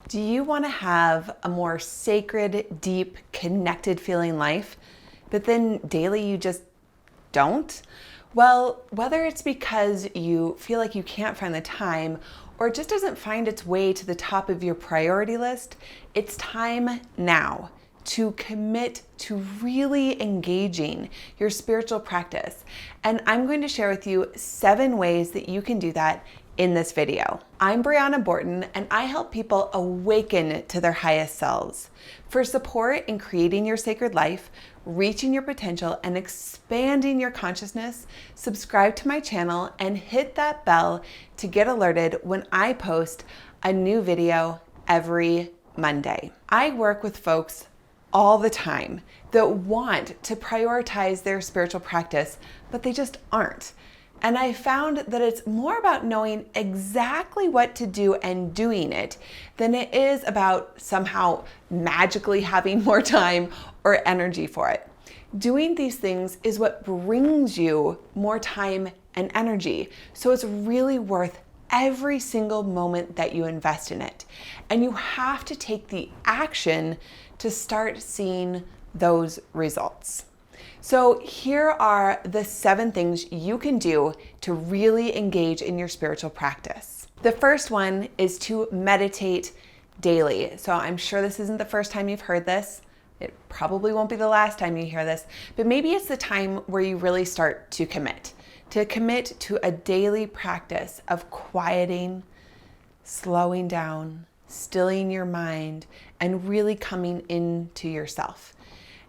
Do you want to have a more sacred, deep, connected feeling life, but then daily you just don't? Well, whether it's because you feel like you can't find the time or it just doesn't find its way to the top of your priority list, it's time now to commit to really engaging your spiritual practice. And I'm going to share with you 7 ways that you can do that in this video. I'm Brianna Borton, and I help people awaken to their highest selves. For support in creating your sacred life, reaching your potential, and expanding your consciousness, subscribe to my channel and hit that bell to get alerted when I post a new video every Monday. I work with folks all the time that want to prioritize their spiritual practice, but they just aren't. And I found that it's more about knowing exactly what to do and doing it than it is about somehow magically having more time or energy for it. Doing these things is what brings you more time and energy. So it's really worth every single moment that you invest in it. And you have to take the action to start seeing those results. So here are the 7 things you can do to really engage in your spiritual practice. The first one is to meditate daily. So I'm sure this isn't the first time you've heard this. It probably won't be the last time you hear this, but maybe it's the time where you really start to commit to a daily practice of quieting, slowing down, stilling your mind, and really coming into yourself.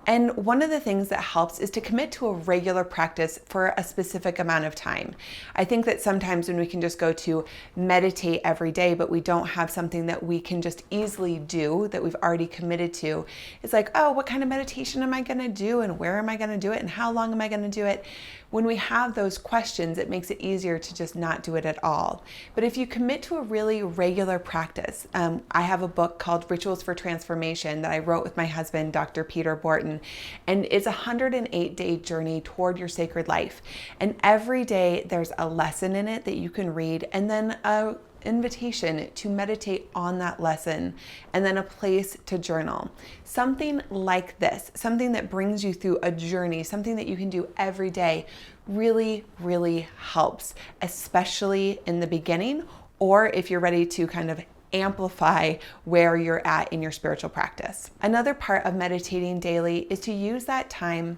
And one of the things that helps is to commit to a regular practice for a specific amount of time. I think that sometimes when we can just go to meditate every day, but we don't have something that we can just easily do that we've already committed to, it's like, oh, what kind of meditation am I going to do? And where am I going to do it? And how long am I going to do it? When we have those questions, it makes it easier to just not do it at all. But if you commit to a really regular practice, I have a book called Rituals for Transformation that I wrote with my husband, Dr. Peter Borton, and it's a 108-day journey toward your sacred life. And every day there's a lesson in it that you can read, and then a invitation to meditate on that lesson, and then a place to journal. Something like this, something that brings you through a journey, something that you can do every day really, really helps, especially in the beginning, or if you're ready to kind of amplify where you're at in your spiritual practice. Another part of meditating daily is to use that time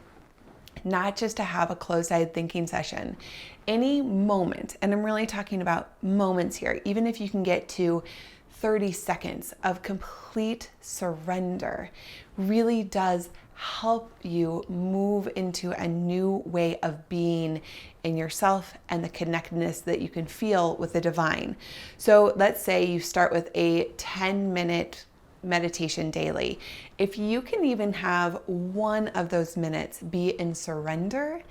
not just to have a closed-eyed thinking session. Any moment, and I'm really talking about moments here, even if you can get to 30 seconds of complete surrender, really does help you move into a new way of being in yourself and the connectedness that you can feel with the divine. So let's say you start with a 10-minute meditation daily. If you can even have one of those minutes be in surrender,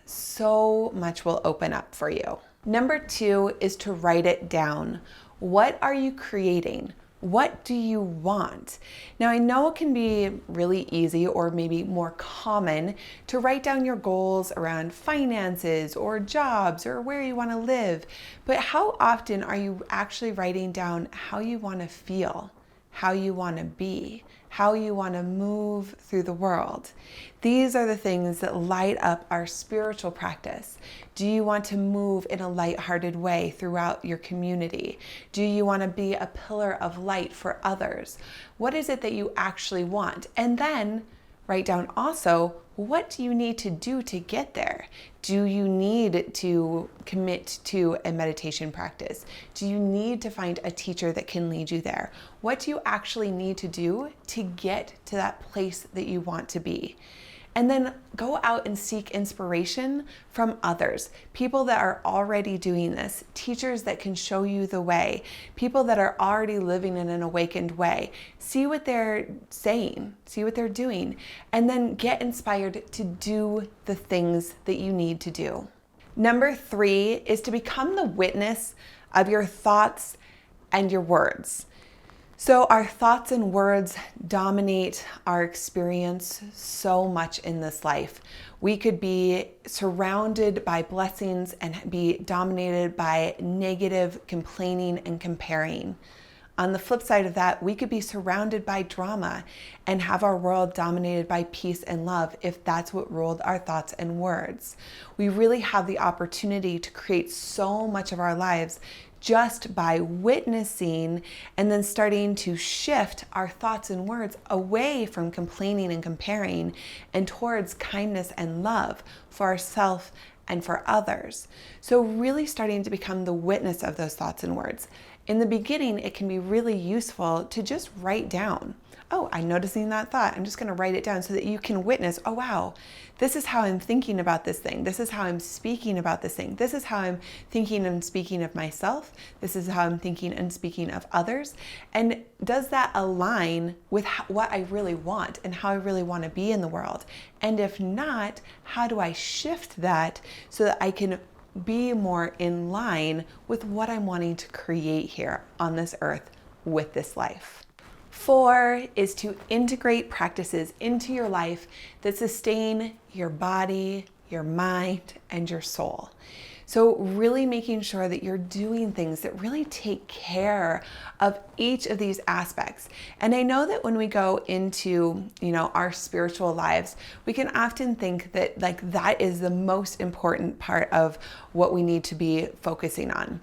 so much will open up for you. Number 2 is to write it down. What are you creating? What do you want? Now, I know it can be really easy or maybe more common to write down your goals around finances or jobs or where you want to live, but how often are you actually writing down how you want to feel, how you want to be, how you want to move through the world? These are the things that light up our spiritual practice. Do you want to move in a lighthearted way throughout your community? Do you want to be a pillar of light for others? What is it that you actually want? And then write down also, what do you need to do to get there? Do you need to commit to a meditation practice? Do you need to find a teacher that can lead you there? What do you actually need to do to get to that place that you want to be? And then go out and seek inspiration from others, people that are already doing this, teachers that can show you the way, people that are already living in an awakened way. See what they're saying, see what they're doing, and then get inspired to do the things that you need to do. Number 3 is to become the witness of your thoughts and your words. So our thoughts and words dominate our experience so much in this life. We could be surrounded by blessings and be dominated by negative complaining and comparing. On the flip side of that, we could be surrounded by drama and have our world dominated by peace and love if that's what ruled our thoughts and words. We really have the opportunity to create so much of our lives just by witnessing and then starting to shift our thoughts and words away from complaining and comparing and towards kindness and love for ourselves and for others. So really starting to become the witness of those thoughts and words. In the beginning, it can be really useful to just write down, oh, I'm noticing that thought. I'm just going to write it down so that you can witness, oh, wow, this is how I'm thinking about this thing. This is how I'm speaking about this thing. This is how I'm thinking and speaking of myself. This is how I'm thinking and speaking of others. And does that align with what I really want and how I really want to be in the world? And if not, how do I shift that so that I can be more in line with what I'm wanting to create here on this earth with this life? 4 is to integrate practices into your life that sustain your body, your mind, and your soul. So really making sure that you're doing things that really take care of each of these aspects. And I know that when we go into, our spiritual lives, we can often think that that is the most important part of what we need to be focusing on.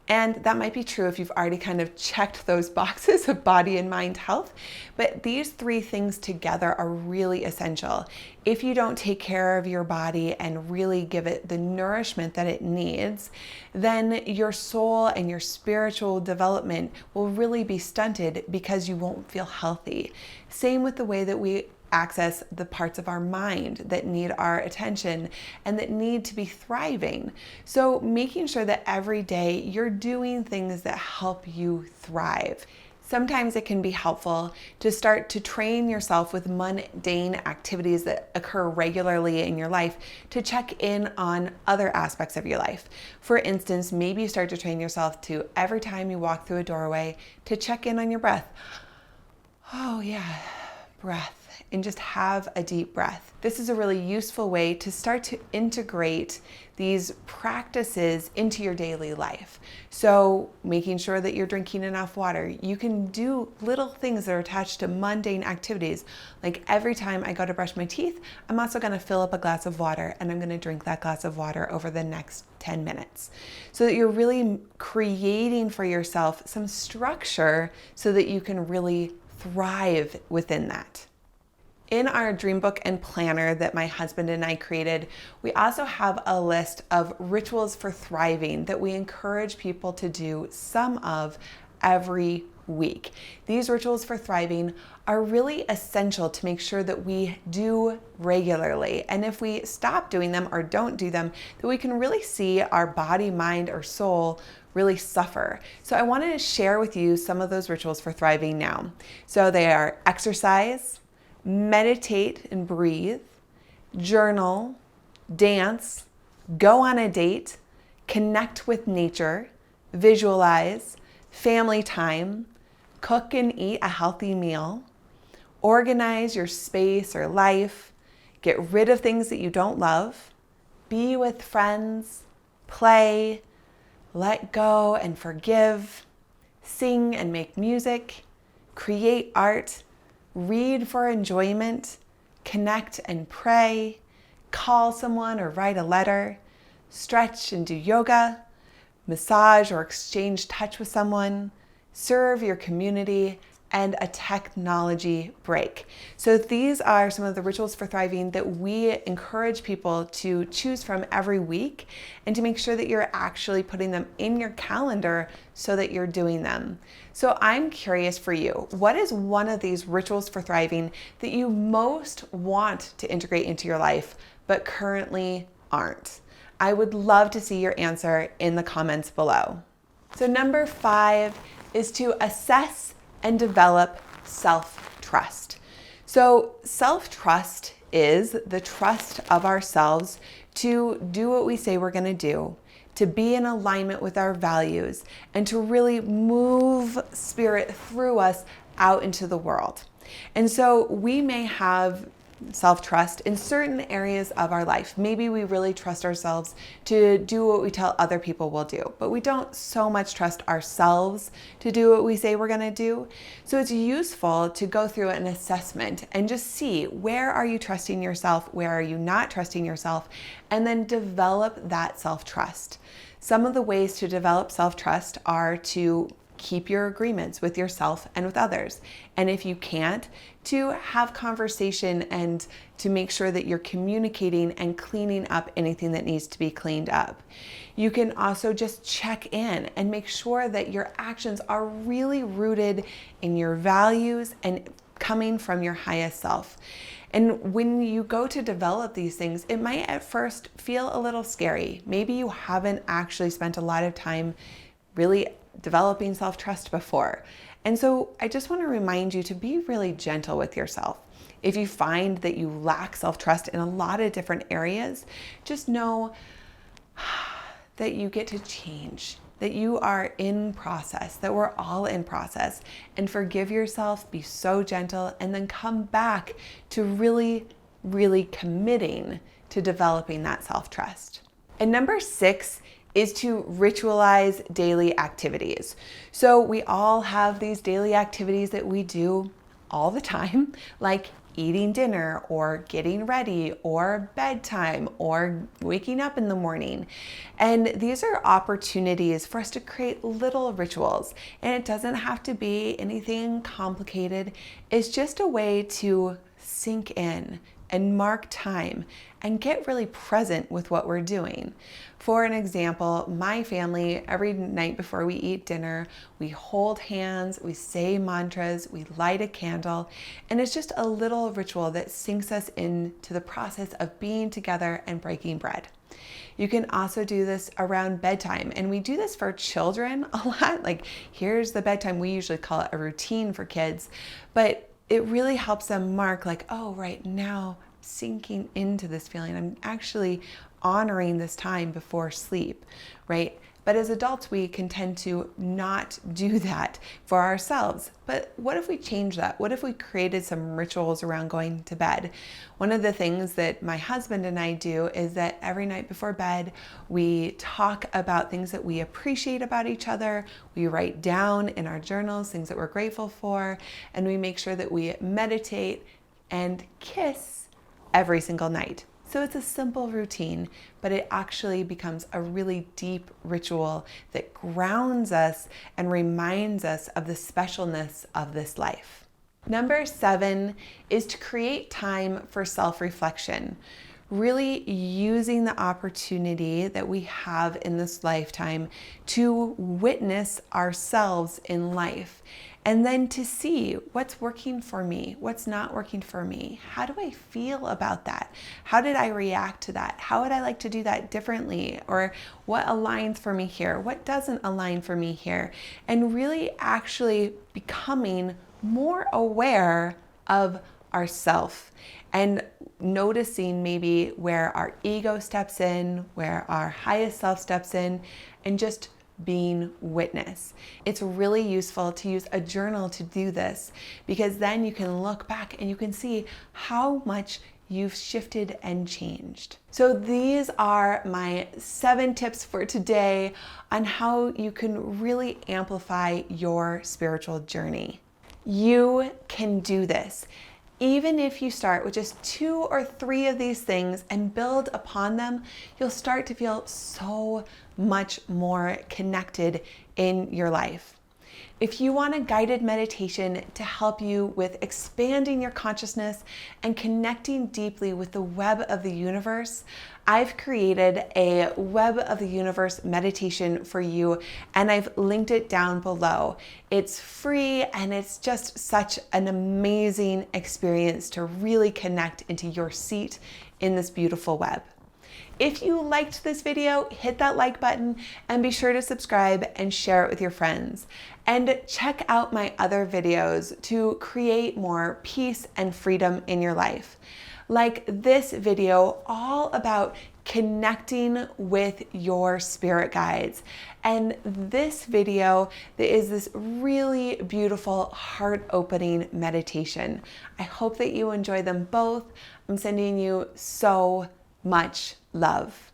And that might be true if you've already kind of checked those boxes of body and mind health, but these 3 things together are really essential. If you don't take care of your body and really give it the nourishment that it needs, then your soul and your spiritual development will really be stunted because you won't feel healthy. Same with the way that we access the parts of our mind that need our attention and that need to be thriving. So making sure that every day you're doing things that help you thrive. Sometimes it can be helpful to start to train yourself with mundane activities that occur regularly in your life to check in on other aspects of your life. For instance, maybe you start to train yourself to, every time you walk through a doorway, to check in on your breath. Oh yeah, breath. And just have a deep breath. This is a really useful way to start to integrate these practices into your daily life. So making sure that you're drinking enough water. You can do little things that are attached to mundane activities. Like every time I go to brush my teeth, I'm also going to fill up a glass of water and I'm going to drink that glass of water over the next 10 minutes. So that you're really creating for yourself some structure so that you can really thrive within that. In our dream book and planner that my husband and I created, we also have a list of rituals for thriving that we encourage people to do some of every week. These rituals for thriving are really essential to make sure that we do regularly. And if we stop doing them or don't do them, that we can really see our body, mind, or soul really suffer. So I wanted to share with you some of those rituals for thriving now. So they are exercise, meditate and breathe, journal, dance, go on a date, connect with nature, visualize, family time, cook and eat a healthy meal, organize your space or life, get rid of things that you don't love, be with friends, play, let go and forgive, sing and make music, create art, read for enjoyment, connect and pray, call someone or write a letter, stretch and do yoga, massage or exchange touch with someone, serve your community, and a technology break. So these are some of the rituals for thriving that we encourage people to choose from every week and to make sure that you're actually putting them in your calendar so that you're doing them. So I'm curious for you, what is one of these rituals for thriving that you most want to integrate into your life but currently aren't? I would love to see your answer in the comments below. So number 5 is to assess and develop self-trust. So self-trust is the trust of ourselves to do what we say we're going to do, to be in alignment with our values, and to really move spirit through us out into the world. And so we may have self-trust in certain areas of our life. Maybe we really trust ourselves to do what we tell other people we'll do, but we don't so much trust ourselves to do what we say we're going to do. So it's useful to go through an assessment and just see, where are you trusting yourself? Where are you not trusting yourself? And then develop that self-trust. Some of the ways to develop self-trust are to keep your agreements with yourself and with others. And if you can't, to have conversation and to make sure that you're communicating and cleaning up anything that needs to be cleaned up. You can also just check in and make sure that your actions are really rooted in your values and coming from your highest self. And when you go to develop these things, it might at first feel a little scary. Maybe you haven't actually spent a lot of time really developing self-trust before. And so I just want to remind you to be really gentle with yourself. If you find that you lack self-trust in a lot of different areas, just know that you get to change, that you are in process, that we're all in process, and forgive yourself, be so gentle, and then come back to really, really committing to developing that self-trust. And number 6 is to ritualize daily activities. So we all have these daily activities that we do all the time, like eating dinner or getting ready or bedtime or waking up in the morning. And these are opportunities for us to create little rituals. And it doesn't have to be anything complicated. It's just a way to sink in and mark time and get really present with what we're doing. For an example, my family, every night before we eat dinner, we hold hands, we say mantras, we light a candle, and it's just a little ritual that sinks us into the process of being together and breaking bread. You can also do this around bedtime, and we do this for children a lot. Like, here's the bedtime. We usually call it a routine for kids, but it really helps them mark, like, oh, right now, sinking into this feeling. I'm actually honoring this time before sleep, right? But as adults, we can tend to not do that for ourselves. But what if we change that? What if we created some rituals around going to bed? One of the things that my husband and I do is that every night before bed, we talk about things that we appreciate about each other. We write down in our journals things that we're grateful for, and we make sure that we meditate and kiss every single night. So it's a simple routine, but it actually becomes a really deep ritual that grounds us and reminds us of the specialness of this life. Number 7 is to create time for self-reflection. Really using the opportunity that we have in this lifetime to witness ourselves in life, and then to see what's working for me, what's not working for me. How do I feel about that? How did I react to that? How would I like to do that differently? Or what aligns for me here? What doesn't align for me here? And really actually becoming more aware of ourself and noticing maybe where our ego steps in, where our highest self steps in, and just being witness. It's really useful to use a journal to do this, because then you can look back and you can see how much you've shifted and changed. So these are my 7 tips for today on how you can really amplify your spiritual journey. You can do this. Even if you start with just 2 or 3 of these things and build upon them, you'll start to feel so much more connected in your life. If you want a guided meditation to help you with expanding your consciousness and connecting deeply with the web of the universe, I've created a web of the universe meditation for you, and I've linked it down below. It's free, and it's just such an amazing experience to really connect into your seat in this beautiful web. If you liked this video, hit that like button and be sure to subscribe and share it with your friends. And check out my other videos to create more peace and freedom in your life. like this video all about connecting with your spirit guides. And this video is this really beautiful heart-opening meditation. I hope that you enjoy them both. I'm sending you so much love.